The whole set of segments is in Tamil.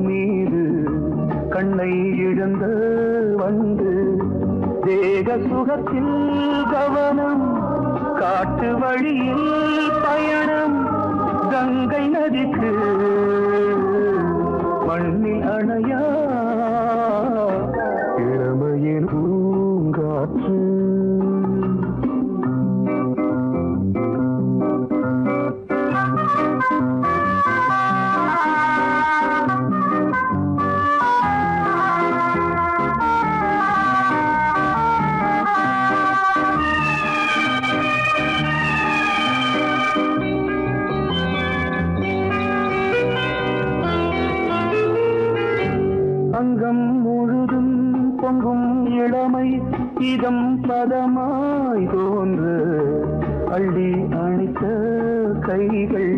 மீது கண்ணை இழந்த வந்து தேக சுகத்தில் கவனம் காட்டு வழியில் பயணம் கங்கை நதிக்கு மண்ணில் அணையா இளமையின் பூங்காற்று அங்கம் முழுதும் பொங்கும் இளமை இதம் பதமாய் தோன்று அள்ளி அணைத்த கைகள்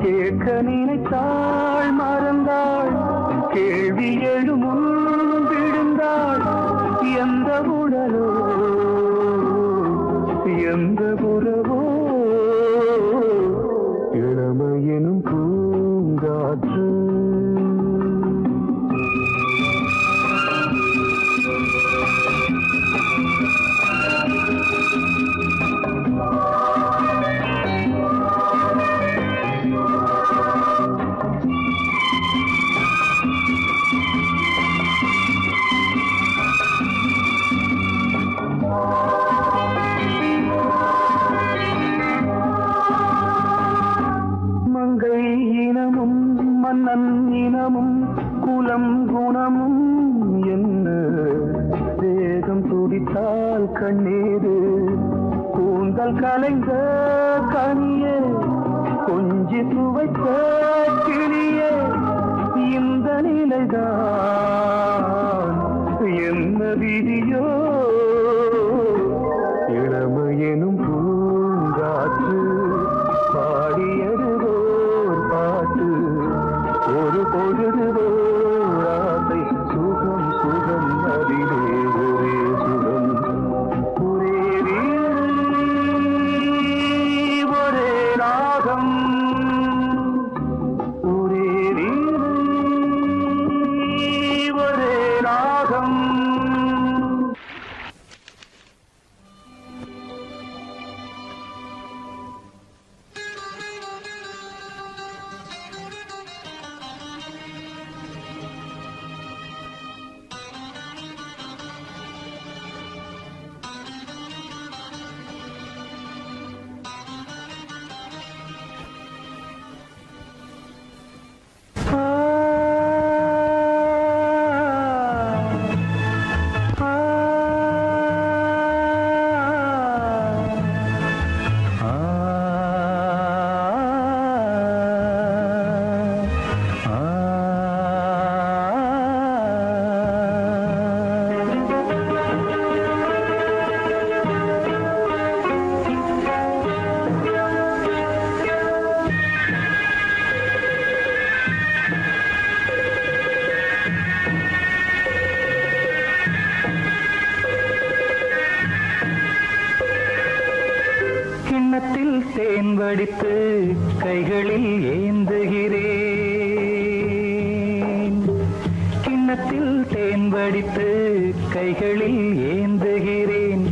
கேட்க நினைத்தாள் மறந்தாள் கேள்வி எழுமுன் விழுந்தாள் எந்த உடலோ எந்த உறவோ இளமையெனும் பூங்காற்று மங்கை இனமும் மன்னன் இனமும் குலம் குணமும் என்ன தேகம் துடித்தால் கண்ணீரு கூந்தல் கலைந்த கனியே கொஞ்சி துவைத்த கிளியே இந்த நிலைதான் என்ன விதியோ இளமையெனும் பூங்காற்று பாடியதுவோர் பாட்டு ஒரு பொழுதுவோர் ஆசை சுகம் சுகம் அதிலே ஒரே சுகம் ஒரே ஒரே ராகம் ஒரே ஒரே ராகம். கிண்ணத்தில் தேன் வடித்து கைகளில் ஏந்துகிறேன் கிண்ணத்தில் தேன் வடித்து கைகளில் ஏந்துகிறேன்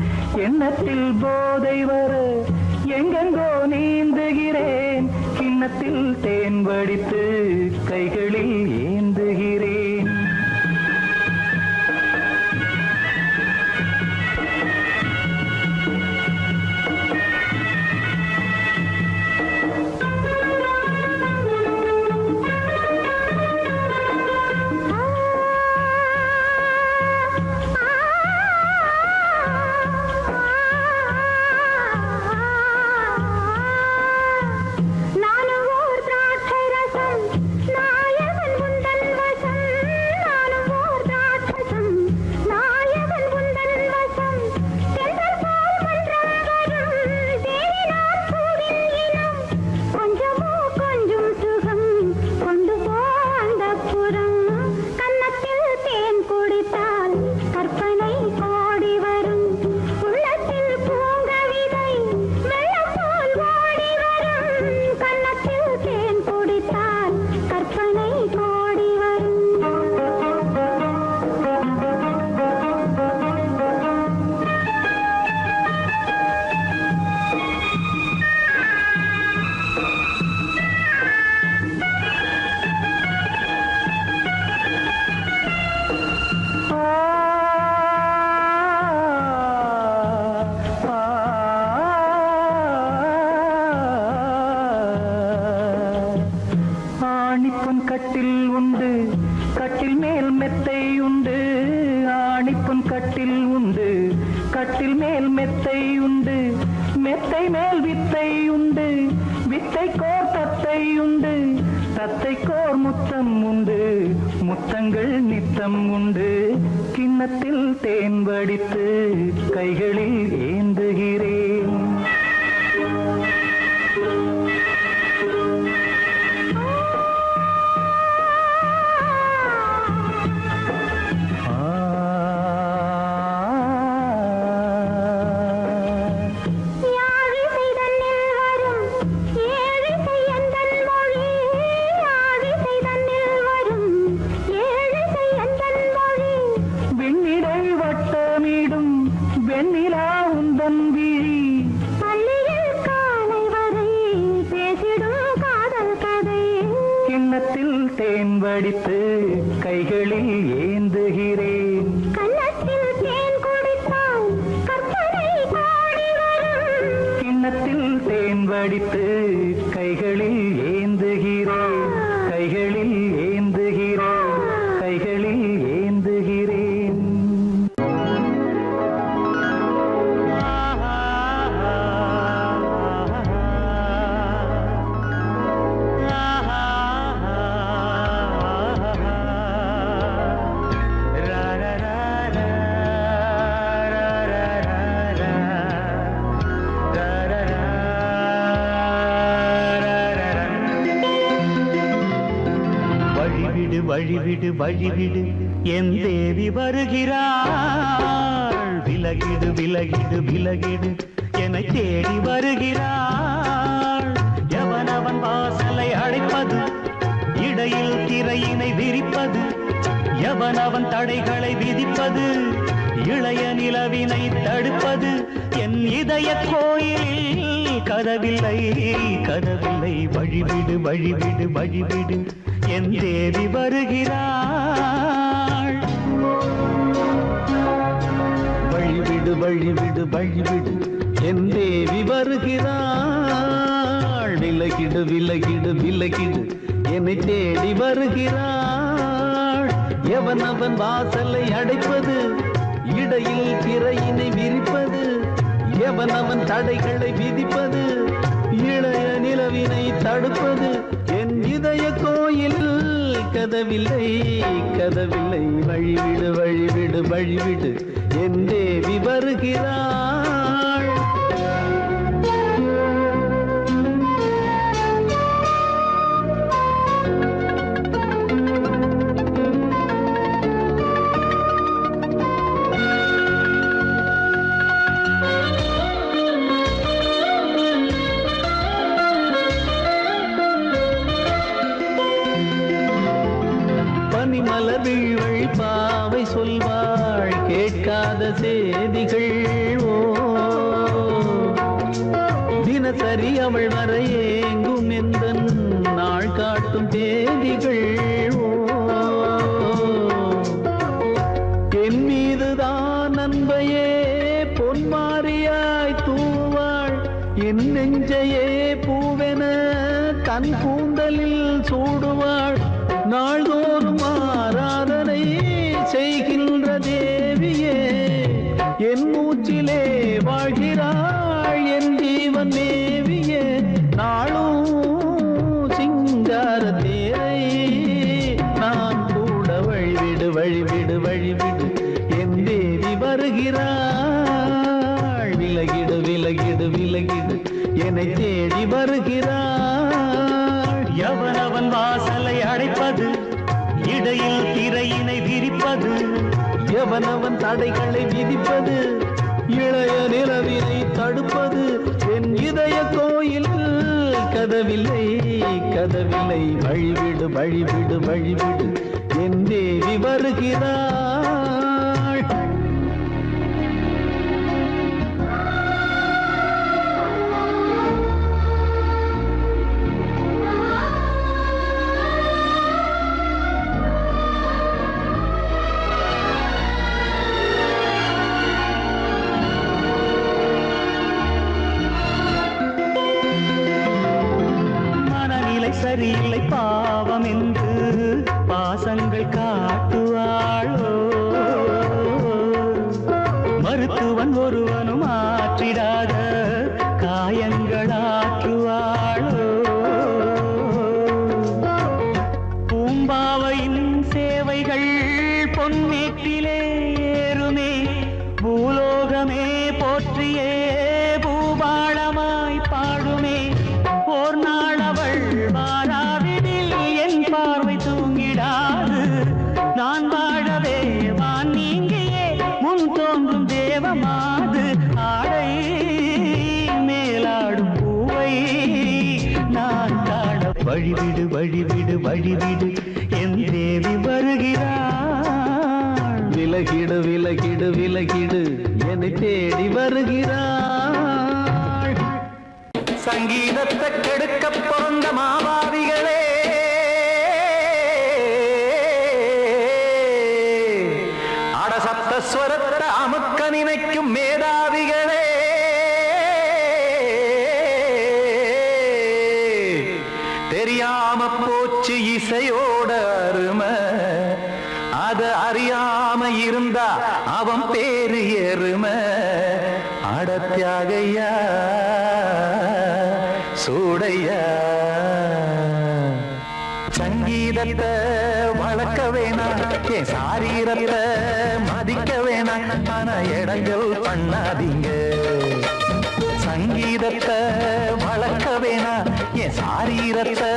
எண்ணத்தில் போதை வர எங்கெங்கோ நீந்துகிறேன் கிண்ணத்தில் தேன் வடித்து கைகளில் ஏந்துகிறேன் நானும் ஓர் திராட்சை ரசம் நாயவன் உண்டு, கட்டில் மேல் மெத்தை உண்டு, ஆணிப்பொன் கட்டில் உண்டு, கட்டில் மேல் மெத்தை உண்டு, மெத்தை மேல் வித்தை உண்டு, வித்தைக்கோர் தத்தை உண்டு, தத்தைக்கோர் முத்தம் உண்டு, முத்தங்கள் நித்தம் உண்டு, கிண்ணத்தில் தேன் வடித்து கைகளில் ஏந்துகிறேன். வெண்ணிலா உந்தன் விழி பள்ளியில் காலை வரை பேசிடும் காதல் கதை, கிண்ணத்தில் தேன் வடித்து கைகளில் ஏந்துகிறேன். கண்ணத்தில் தேன் குடித்தால் கற்பனை கோடி வரும், கிண்ணத்தில் தேன் வடித்து கைகளில் ஏந்துகிறேன், கைகளில் ஏந்துகிறேன், கைகளில் ஏந்துகிறேன். வழிவிடு வழிவிடு என் தேவி வருகிறாள், விலகிடு விலகிடு விலகிடு என்னை தேடி வருகிறாள். எவனவன் வாசலை அடைப்பது, இடையில் திரையினை விரிப்பது, எவனவன் தடைகளை விதிப்பது, இளைய நிலவினை தடுப்பது, என் இதய கோயிலில் கதவில்லை கதவில்லை. வழிவிடு வழிவிடு வழிவிடு என் தேவி வருகிறாள். வழிவிடு வழிவிடு வழிவிடு என் தேவி வருகிறாள், விலகிடு விலகிடு விலகிடு என்னை தேடி வருகிறாள். எவனவன் வாசலை அடைப்பது, இடையில் திரையினை விரிப்பது, எவனவன் தடைகளை விதிப்பது, இளைய நிலவினை தடுப்பது, என் இதய கோயில் கதவில்லை கதவில்லை. வழிவிடு வழிவிடு வழிவிடு என் தேவி வருகிறாள். மலர் வீழ்வழி பாவை சொல்வாள் கேட்காத செய்திகள், ஓ தினசரி அவள் வர ஏங்கும் எந்த நாள் காட்டும் தேதிகள், ஓ என் மீதுதான் அன்பையே பொன்மாரியாய் தூவாள், என் நெஞ்சையே பூவென தன் கூந்தலில் சூடுவாள். நாள்தோறும் ஆராதனை செய்கின்ற தேவியே, என் மூச்சிலே வாழ்கிறாள் என் ஜீவன் தேவியே. நாளும் சிங்கார தேரை நான் கூட வழிவிடு வழிவிடு வழிவிடு என் தேவி வருகிறாள். விலகிடு விலகிடு விலகிடு என்னை தேடி வருகிறாள். எவனவன் வாசலை அடைப்பது, இடையில் திரையினை விரிப்பது, எவனவன் தடைகளை விதிப்பது, இளைய நிலவினை தடுப்பது, என் இதய கோயில் கதவில்லை கதவில்லை. வழிவிடு வழிவிடு வழிவிடு என் தேவி வருகிறாள். சரியில்லை பாவம் என்று பாசங்கள் காட்டுவாளோ மருத்துவன் ஒருவனும் ஆற்றிடாத காயங்களாற்றுவாளோ பூம்பாவையின் சேவைகள் பொன்னேற்றிலே ஏறுமே பூலோகமே போற்றியே பூபாளமாய் பாடுமே ஓர் நாள் அவள் வாராவிடில் என் பார்வை தூங்கிடாது நான் வாழவே வான் நீங்கியே முன் தோன்றும் தேவமாது ஆடை மேலாடும் பூவை நான் காண வழிவிடு வழிவிடு வழிவிடு என் தேவி வருகிறாள் விலகிடு விலகிடு விலகிடு என்னை தேடி வருகிறாள் சங்கீதத்தை கெடுக்க பிறந்த மாபாவிகளே அடசப்த ஸ்வரத்தை அமுக்க நினைக்கும் மேதாவிகளே தெரியாம போச்சு இசையோட அருமை அத அறியாம இருந்தா அவன் பேரு எருமை அடத்தியாகையா சூடையா சங்கீதத்தை வளர்க்க வேணாம் என் சாரீரத்தை மதிக்க வேணாம் ஆனா இடங்கள் பண்ணாதீங்க சங்கீதத்தை வளர்க்க வேணாம் என் சாரீரத்தை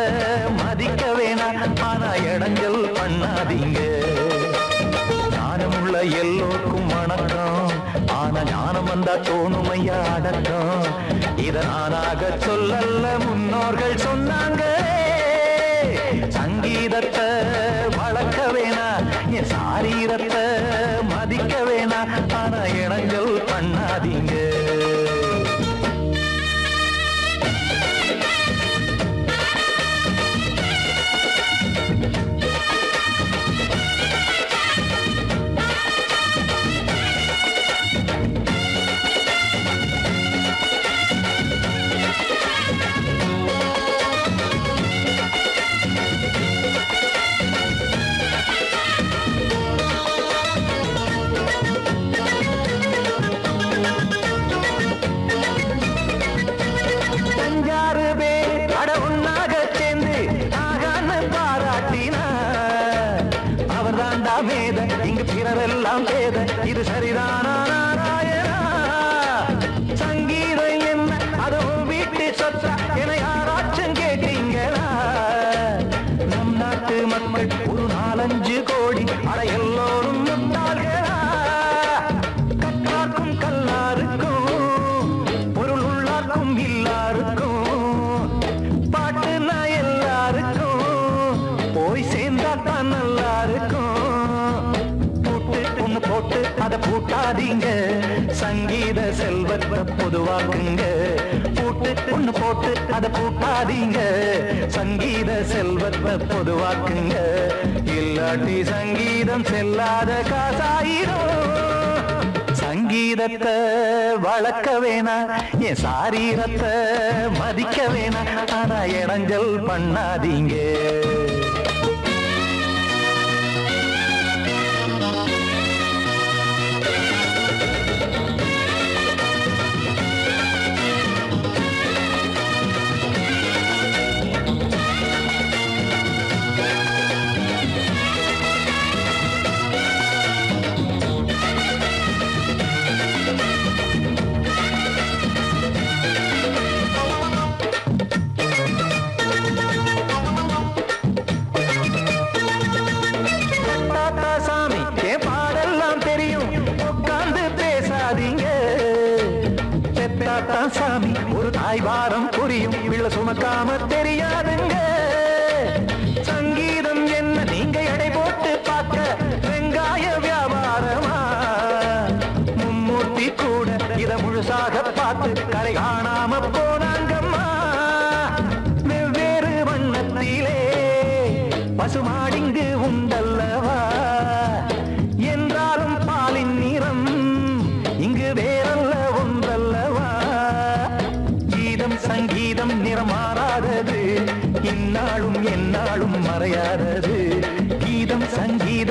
மதிக்க வேணாம் ஆனா இடங்கள் பண்ணாதீங்க ஞானமுள்ள எல்லோருக்கும் வணக்கம் ஆனா ஞானம் வந்தா தோணுமையா அடக்கம் இத நானாக சொல்லல்ல முன்னோர்கள் சொன்னாங்க சங்கீதத்தை வளர்க்க வேணா என் சாரீரத்தை மதிக்க வேணா ஆனா இடங்கள் பண்ணாதீங்க இங்கு பிறரெல்லாம் பேத இது சரிதானா நாராயணா சங்கீதம் என்ன அதுவும் வீட்டு சொத்தா என யாராச்சும் கேட்டீங்களா நம் நாட்டு மக்கள் ஒரு 4-5 கோடி அட எல்லோரும் முட்டாள்களா கற்றார்க்கும் கல்லாருக்கும் பொருள் உள்ளார்க்கும் இல்லாருக்கும் பாட்டுனா எல்லாருக்கும் போய் சேர்ந்தா தான் நல்லா இருக்கும் போட்டு அத பூட்டாதீங்க சங்கீத செல்வத்தை பொதுவாக்குங்க பூட்டு ஒண்ணு போட்டு அத பூட்டாதீங்க சங்கீத செல்வத்தை பொதுவாக்குங்க இல்லாட்டி சங்கீதம் செல்லாத காசாயிரும் சங்கீதத்தை வளர்க்க வேணா என் சாரீரத்தை மதிக்க வேணா ஆனா இடைஞ்சல் பண்ணாதீங்க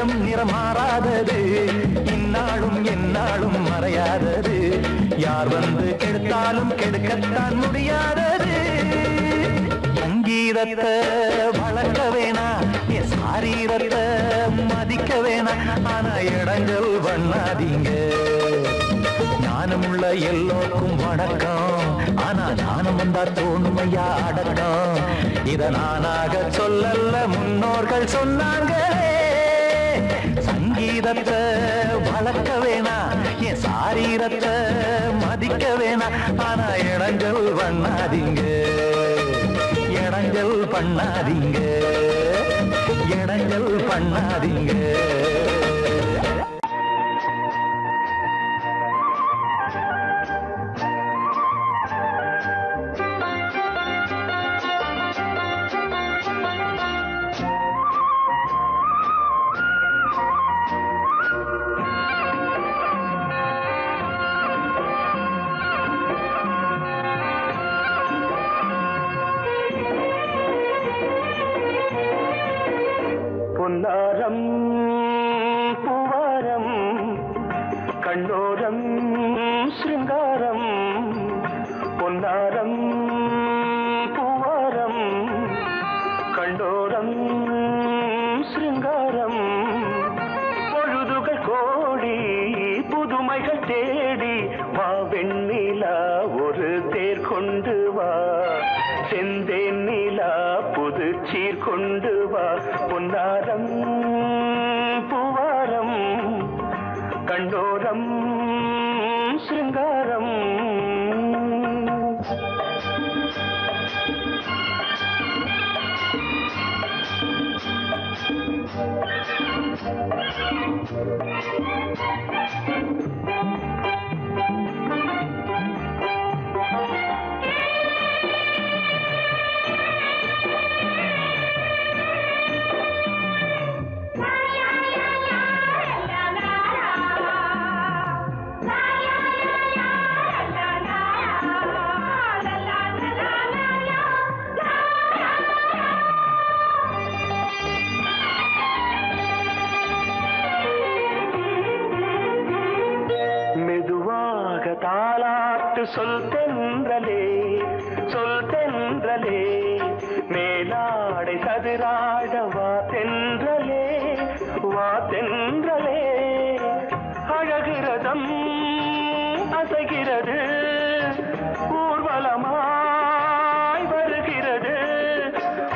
என்றும் நிறம் மாறாதது, இந்நாளும் எந்நாளும் மறையாதது, யார் வந்து கெடுத்தாலும் கெடுக்கத்தான் முடியாதது. சங்கீதத்தை வளர்க்க வேணா, என் சாரீரத்தை மதிக்க வேணா, ஆனா இடங்கள் பண்ணாதீங்க. ஞானமுள்ள எல்லோருக்கும் வணக்கம், ஆனா ஞானம் வந்தா தோணுமையா அடக்கம். இத நானாக சொல்லல, முன்னோர்கள் சொன்னாங்களே. சங்கீதத்தை வளர்க்க வேணா, என் சாரீரத்தை மதிக்க வேணா, ஆனா இடங்கள் பண்ணாதீங்க, இடங்கள் பண்ணாதீங்க, இடங்கள் பண்ணாதீங்க. பொன்னாரம் பூவாரம் கண்ணோரம் சிருங்காரம், பொன்னாரம் பூவாரம் கண்ணோரம் சிருங்காரம். பொழுதுகள் கோடி புதுமைகள் தேடி வா வெண்ணிலா, ஒரு தேர் கொண்டு வா, செந்தேன் நிலா புது சீர் கொண்டு வா. பொன்னாரம் பூவாரம் கண்டோரம் சிருங்காரம். தாலாட்டு சொல் தென்றலே, சொல் தென்றலே, மேலாடை சதுராட வா தென்றலே, வா தென்றலே. அழகிறதம் அசைகிறது, ஊர்வலமாய் வருகிறது,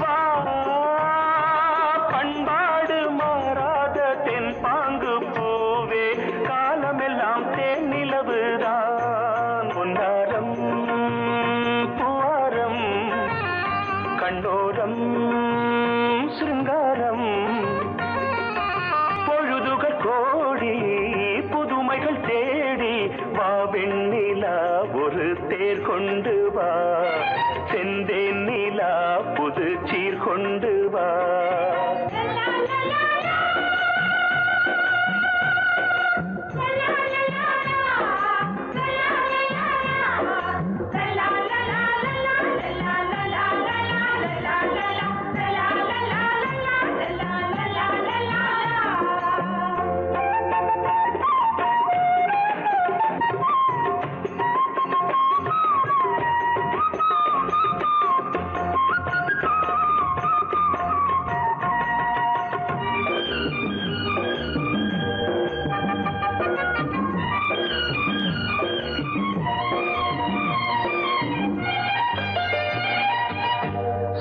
வா பண்பாடு மாறாத தென் பாங்கு பூவே, காலமெல்லாம் தேன் நிலவுதான். பொன்னாரம் பூவாரம் கண்டோரம் சிருங்காரம். பொழுதுகள் கோடி புதுமைகள் தேடி வா வெண்ணிலா, ஒரு தேர் கொண்டு வா, செந்தேன் நிலா புது சீர் கொண்டு வா.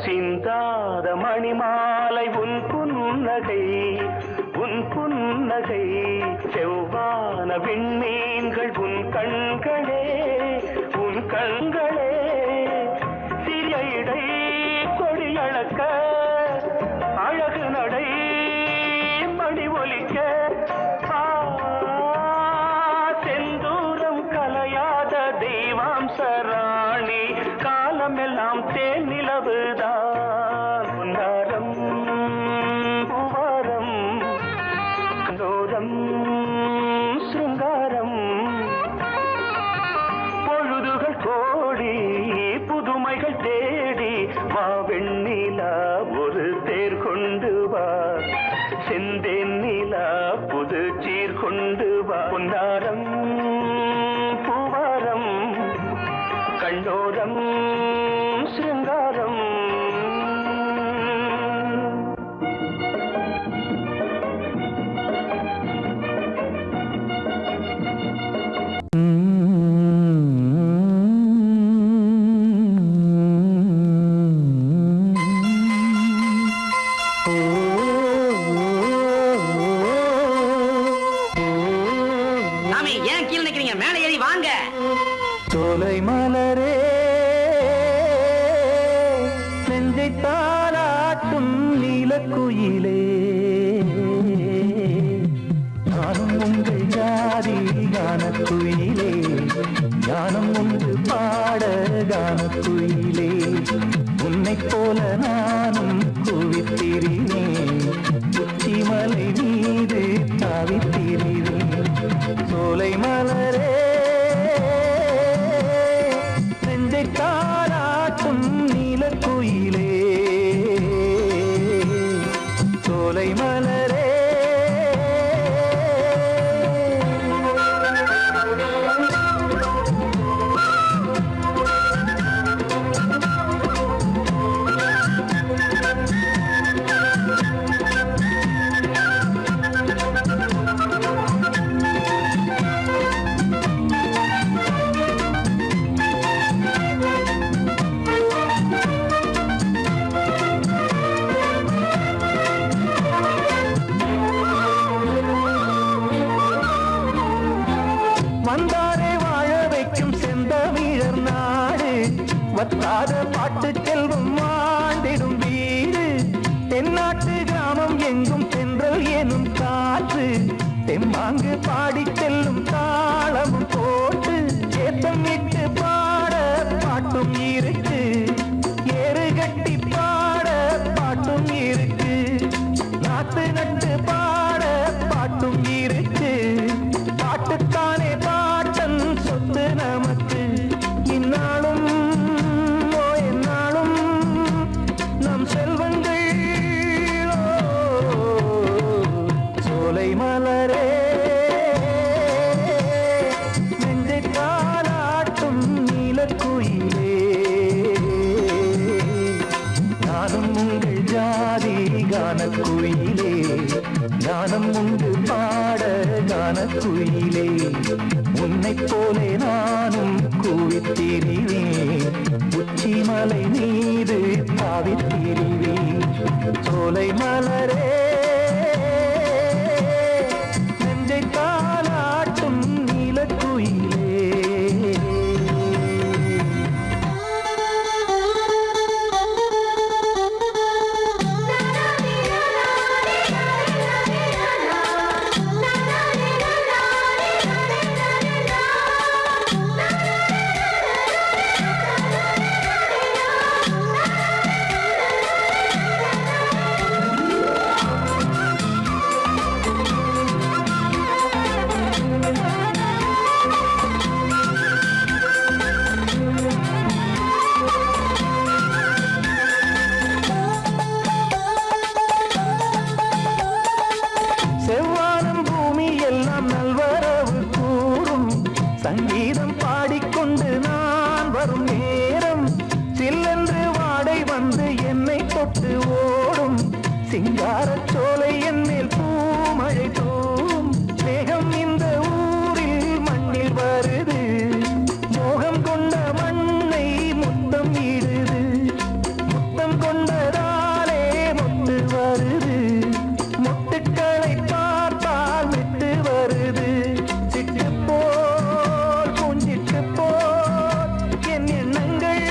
சிந்தாத மணிமாலை உன் புன்னகை, உன் புன்னகை, செவ்வான விண்மீன்கள் உன் கண்களே, உன் கண்களே. சிறிய இடை கொடியளக்க அழகு நடை மணி ஒலிக்க, செந்தூரம் கலையாத தெய்வாம்சராணி, காலமெல்லாம் தேன் நிலவுதான். பொன்னாரம் பூவாரம் கண்டோரம் சிருங்காரம். பொழுதுகள் கோடி புதுமைகள் தேடி வா வெண்ணிலா, ஒரு தேர் கொண்டு வா, வெந்தேன் நிலா புது சீர் கொண்டு வா பொன்னாரம் பூவாரம் கண்ணோரம் சிருங்காரம் சாமி ஏன் கீழே நிக்கிறீங்க? மேலே ஏறி வாங்க. சோலை மலரே நெஞ்சை தாளாட்டும் நீலக்குயிலே நானும் உங்கள் ஜாதி கானக்குயிலே ஞானம் உண்டு பாட கானக்குயிலே உன்னைப் போல நானும் குவித்திரினேன் உச்சிமலை மீது தாவித்திரினேன் சோலை மலரே நெஞ்சை தாளாட்டும் நீலக்குயிலே சோலை மலரே வந்தாரே வாழ வைக்கும் செந்தமிழர் நாடு வத்தாத பாட்டு செல்வம் வாழ்ந்திடும் வீடு தென்னாட்டு கிராமம் எங்கும் சென்றல் எனும் காற்று தெம்மாங்கு பாடி செல்லும் தாளமும் போட்டு ஏத்தம் இட்டு பாட பாட்டும் இருக்கு ஏறு கட்டி பாட பாட்டும் இருக்கு நாத்து நட்டு பாட பாட்டும் இருக்கு பாட்டுத்தானே பாட்டன் சொத்து நமக்கு இந்நாளும் எந்நாளும் நம் செல்வங்கள் சோலை மலரே நெஞ்சை தாளாட்டும் நீலக்குயிலே நானும் உங்கள் ஜாதி கானக்குயிலே ஞானம் உண்டு பாட கானக்குயிலே உன்னைப் போலே நானும் கூவித்திரிவேன் உச்சிமலை மீது தாவித்திரிவேன் சோலை மலரே நெஞ்சை தாளாட்டும் நீலக்குயிலே செவ்வானம் பூமி எல்லாம் நல்வரவு கூறும் சங்கீதம் பாடிக்கொண்டு நான் வரும் நேரம் சில்லென்று வாடை வந்து என்னை தொட்டு ஓடும் சிங்காரச் சோலை என் மேல் பூமழை தூவும் மேகம் இந்த ஊரில் மண்ணில் வருது மோகம் கொண்ட மண்ணை முத்தம் இடுது முத்தம் கொண்டதாலே முத்து வருது முட்டுக்களை பார்த்தால் விட்டு வருது சிட்டு போல் பூஞ்சிட்டு போல் என் எண்ணங்கள்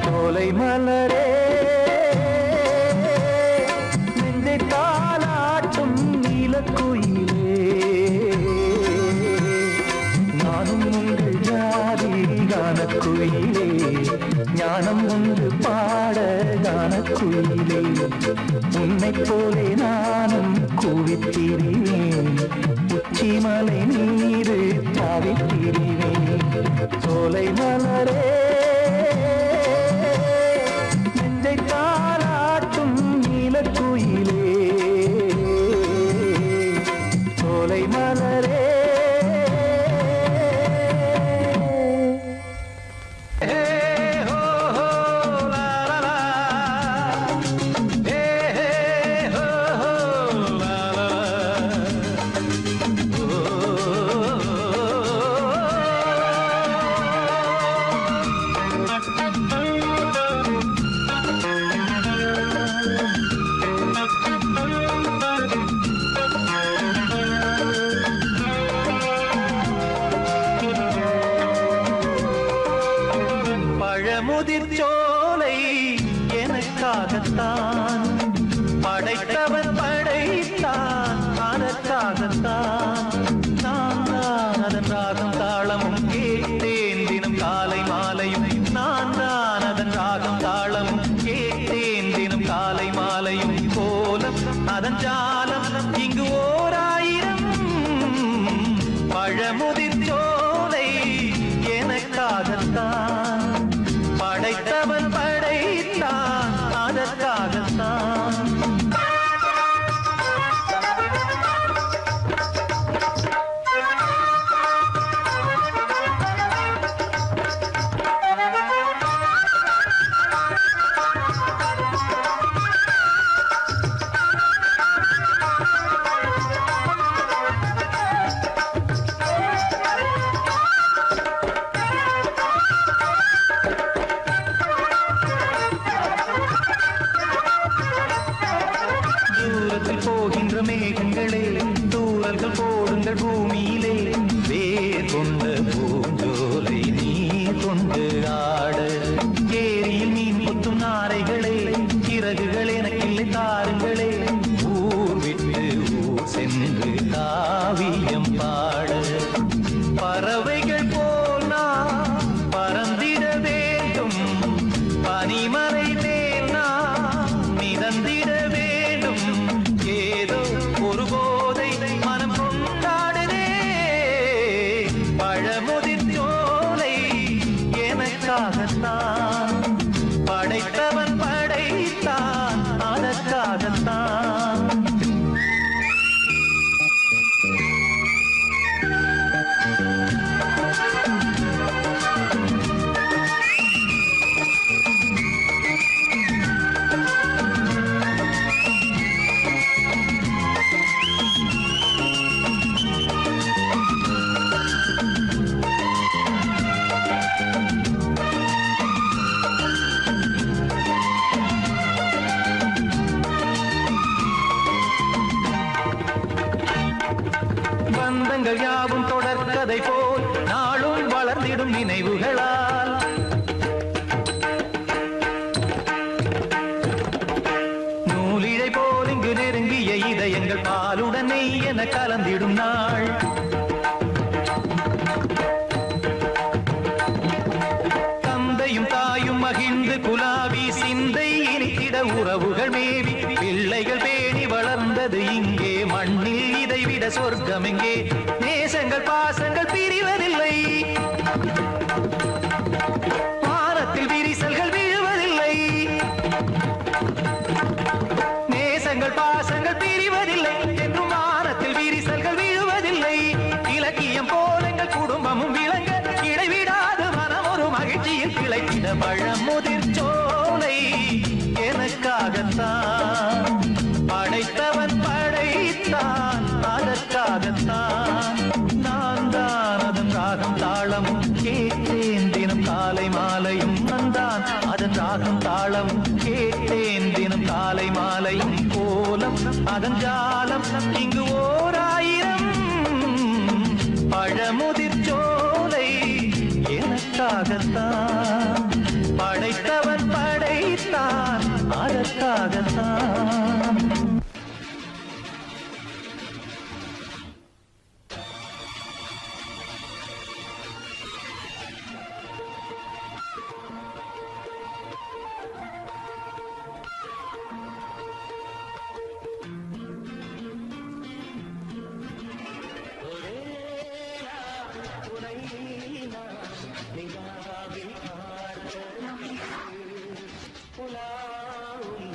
சோலை மலரே நெஞ்சை தாளாட்டும் நீலக்குயிலே நானும் உங்கள் ஜாதி கானக்குயிலே ஞானம் உண்டு பாட கானக்குயிலே உன்னைப் போலே நானும் கூவித்திரிவேன் உச்சிமலை நீரு தாவித்திரிவேன் சோலை மலரே நெஞ்சை தாளாட்டும் பழமுதிர் சோலை எனக்காகத்தான் படைத்தவன் படைத்தான் அதற்காகத்தான் நான் தான் அதன் ராகம் தாளமும் கேட்டேன் தினம் காலை மாலையும் நான் தான் அதன் ராகம் தாளமும் கேட்டேன் தினம் காலை மாலையும் கோலம் அதன் ஜாலம் இங்கு ஓர் ஆயிரம் பழமுதிர் சோலை எனக்காகத்தான் படைத்தவன் படைத்தான் அதற்காகத்தான் போகின்ற மேகங்களே தூரல்கள் போடுங்கள் பூமியிலே வேர் கொண்ட பூஞ்சோலை நீ கொண்டு ஆட ஏரியில் மீன் கொத்தும் நாரைகளே இறகுகள் எனக்கில்லை தாருங்களே ஊர் விட்டு ஊர் சென்று காவியம் பாட பறவைகள் போல் நான் பறந்திட வேண்டும் பனிமலை மேல் நான் மிதந்திட வேண்டும் ஏதோ ஒரு போதை மனம் கொண்டாடுதே பழமுதிர் சோலை எனக்காகத்தான் படைத்தவன் படைத்தான் அதற்காகத்தான் பந்தங்கள் யாவும் தொடர்கதை போல் நாளும் வளர்ந்திடும் நினைவுகளால் நூலிழை போல் இங்கு நெருங்கிய இதயங்கள் பாலுடன் நெய் என கலந்திடும் நாள் தந்தையும் தாயும் மகிழ்ந்து குலாவி சிந்தை இனித்திட உறவுகள் மேவி பிள்ளைகள் பேணி வளர்ந்தது இங்கே மண்ணில் இதைவிட சொர்க்கம் எங்கே நேசங்கள் பாசங்கள் பிரிவதில்லை வானத்தில் விரிசல்கள் விழுவதில்லை நேசங்கள் பாசங்கள் பிரிவதில்லை என்றும் வானத்தில் விரிசல்கள் விழுவதில்லை இலக்கியம் போல எங்கள் குடும்பமும் விளங்க இடைவிடாது மனம் ஒரு மகிழ்ச்சியில் கிளைத்திட பழமுதிர் சோலை எனக்காகத்தான் படைத்தவன் படைத்தான் அதற்காகத்தான் நான் தான் அதன் ராகம் தாளமும் கேட்டேன் தினம் காலை மாலையும் நந்தான் அதன் ராகம் தாளம் கேட்டேன் தினம் காலை மாலையும் கோலம் அதன் ஜாலம் இங்கு ஓர் ஆயிரம் பழமுதிர் சோலை எனக்காகத்தான் படைத்தவன் படைத்தான் அதற்காகத்தான் புலாவும்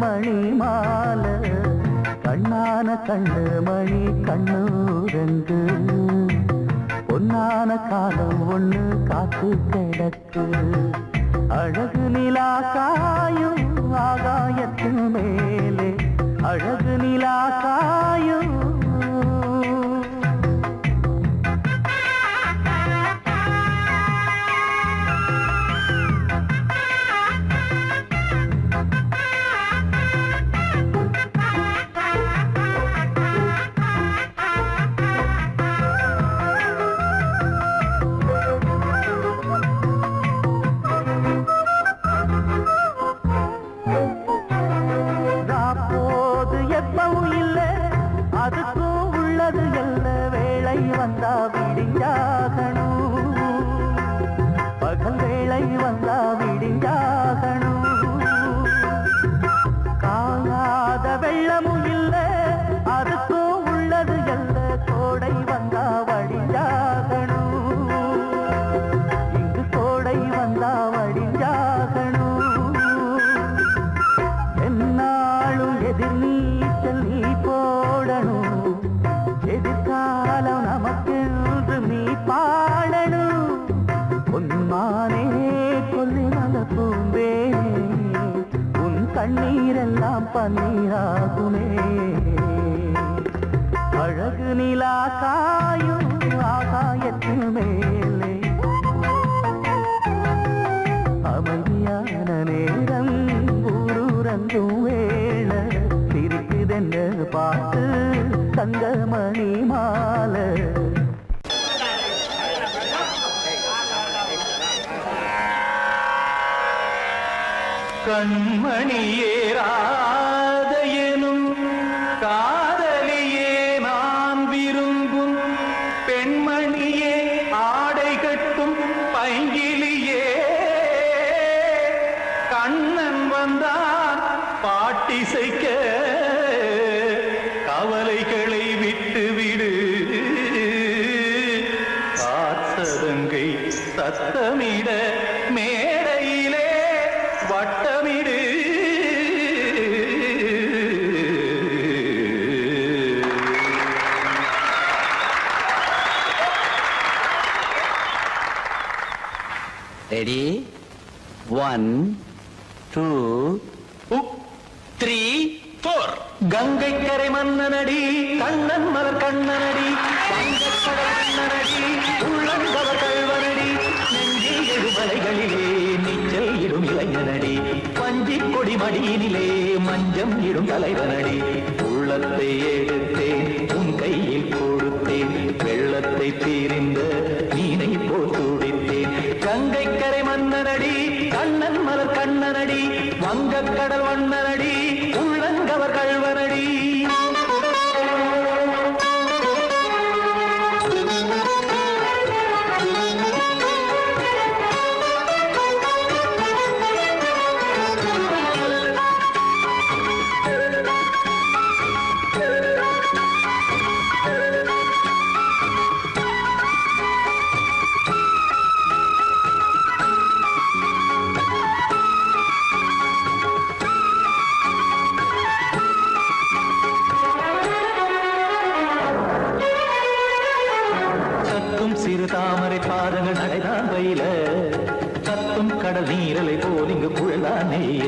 மணி மாலை கண்ணான கண்ணு மணி கண்ணூரங்கு பொன்னான காலம் ஒண்ணு காத்து கிடக்கு அழகு நிலா காயும் ஆகாயத்தின் மேலே அழகு நிலா காயும் அதுக்கும் உள்ளது எல்ல வேளை வந்தா விடிஞ்சாகணும் பகல் வேளை வந்தா விடிஞ்சாகணும் காணாத வெள்ளமும் இல்ல அதுக்கும் உள்ளது எல்ல கோடை வந்தா வடிஞ்சாகணும் இங்கு கோடை வந்தா வடிஞ்சாகணும் என்னாலும் எதிர் நீச்சல் நீ போடணும் எதிர்காலம் நமக்கென்று நீ பாடணும் பொன்மானே கொல்லிமல பூம்பேனே உன் கண்ணீரெல்லாம் பன்னீராகுமே அழகு நிலா காயும் ஆகாயத்தின் மேலே அமைதியான நேரம் ஊரூரங்கும் வேள சிரிக்குதென்ன பார்த்து தங்கமணி மாலை கண்மணியேராத எனும் காதலியே நான் விரும்பும் பெண்மணியே ஆடை கட்டும் பைங்கிலியே கண்ணன் வந்தான் பாட்டிசைக்க கவலைகளை விட்டுவிடு காத்ததங்கை சத்தமிட மேடையிலே வட்டமிடு ரெடி 1 2 3 4 கங்கை கரை மன்னனடி கண்ணன் மலர் கண்ணனடி வங்கக்கடல் மன்னனடி உள்ளங்கவர் கல்வனடி நெஞ்சில் எழுமலைகளிலே நீச்சல் இடும் இளைஞனடி பஞ்சி கொடி மடியினிலே மஞ்சம் இடும் தலைவனடி உள்ளத்தை எடுத்தேன் உன் கையில் கொடுத்தேன் வெள்ளத்தை தீரிந்த மீனை போல் துடித்தேன் கங்கை கரை மன்னனடி கண்ணன் மலர் கண்ணனடி வங்கக்கடல் வண்ணனடி உள்ளங்கவர் கல்வனடி சிறு தாமரை பாதங்கள் நடைதான் வயில கத்தும் கடல் நீரலை போல் இங்கு குழல்தான் நெய்ய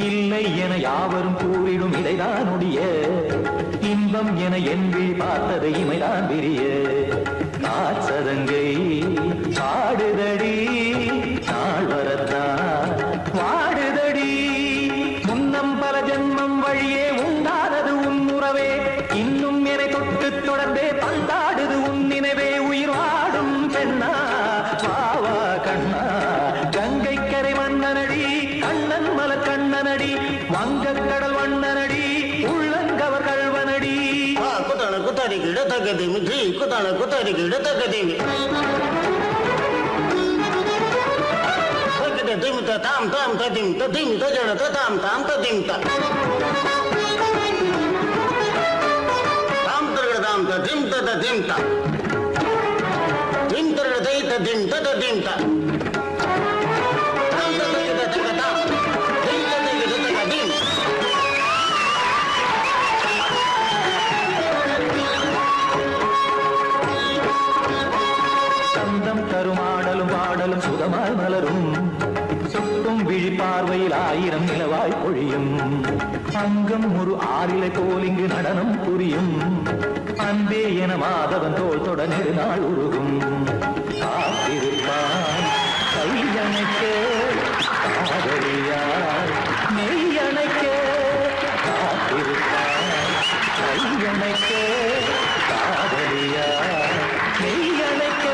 இல்லை என யாவரும் கூறிடும் இடைதான் உடைய இன்பம் என என்பி பார்த்தது இமைதான் விரிய காசதங்கை பாடுதடி நாள் வரத்தான் வாடுதடி முன்னம் பல ஜென்மம் வழியே உண்டானது உன் உறவே இன்னும் என்னை தொட்டு தொடர்ந்தே பந்தாடுது உன் நினைவே உயிர் வாடும் பெண்ணா பாவா கண்ணா கங்கை கரை மன்னனடி கண்ணன் மல கண்ணனடி வங்கக்கடல் வண்ணனடி உள்ளங்கவர் கல்வனடி குத்தான குத்தாரிக்கு இடத்தக்கதேமி ஜி குத்தான குத்தாரிக்கு இடத்தக்கதேமி திமுத்த தாம் தாம் ததிம் ததிம் தஜன தாம் தாம் ததிம் தாம் தரகட தாம் ததிம் ததிம் தாம் திம் தரகட தை ததிம் ததிம் தாம் தாம் தரகட தகதாம் திம் தரகட தகதிம் சொன்னால் மலரும் சொட்டும் விழி பார்வையில் 1000 நிலவாய் பொழியும் அங்கம் ஒரு ஆறிலை போல் இங்கு நடனம் புரியும் அன்பே என மாதவன் தோள் தொட நெடுநாள் உருகும் காத்திருப்பான் கையணைக்க காதலியார் மெய்யணைக்க காத்திருப்பான் கையணைக்க காதலியார் மெய்யணைக்க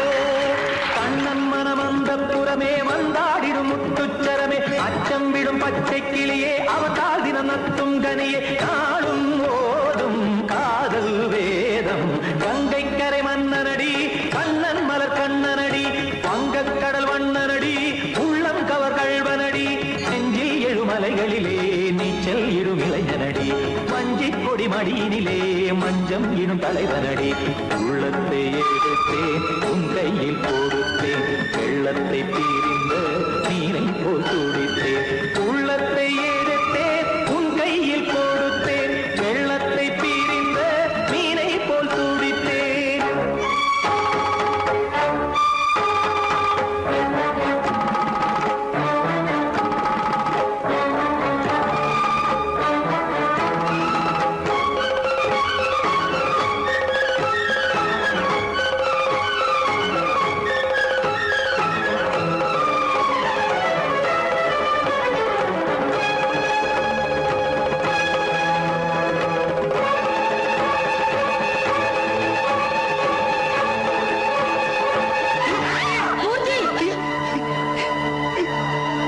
கண்ணன் மனம் அந்த புறமே வந்தாடிடும் முத்துச்சரமே அச்சம் விடும் பச்சை கிளியே அவதால் தினம் நத்தும் கனியே நாளும் ஓடும் காதல் வேதம் கங்கை கரை மன்னனடி கண்ணன் மலர் கண்ணனடி வங்கக் கடல் வண்ணனடி உள்ளம் கவர் கழ்வனடி நெஞ்சில் எழுமலைகளிலே நீச்சல் இடும் இளைஞனடி வஞ்சிக் கொடி மடியினிலே மஞ்சம் இடும் தலைவனடி உள்ளத்தை எடுத்தேன் உன் கையில் கொடுத்தேன் வெள்ளத்தை பிரிந்த நீரை போல் துடித்தேன்